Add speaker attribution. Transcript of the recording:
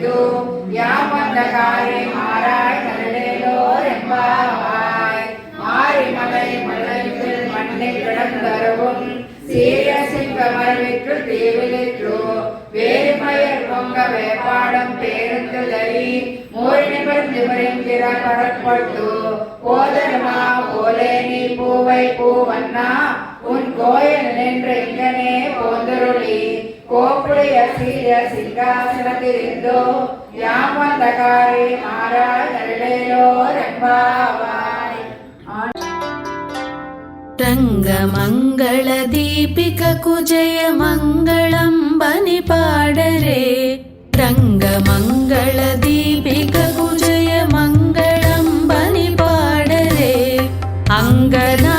Speaker 1: தெரிந்து யாம் வந்த காரை மாறாய் நல்லேலோர் எம்பாவாய். மாரிமலை மலையில் மண்ணில் கிடந்தருவும் சீரிய சிங்கமர்விற்று தீவிலிற்று வேறுமயர் பொங்க வேப்பாடம் பேருந்துதறி மூரினிபுரிந்திர பரப்பட்டு போதனா போலே நீ பூவை பூவண்ணா உன் கோயில் நின்று இங்கனே போந்தருளி கோப்புடைய சீரிய சிங்காசனத்திலிருந்தோ யாம் வந்த காரை மாறாய் நல்லேலோர் எம்பாவாய்.
Speaker 2: ರಂಗಮಂಗಳ ದೀಪಿಕಕು ಜಯ ಮಂಗಳಂಬನಿ ಪಾಡರೆ. ರಂಗಮಂಗಳ ದೀಪಿಕಕು ಜಯ ಮಂಗಳಂಬನಿ ಪಾಡರೆ. ಅಂಗನಾ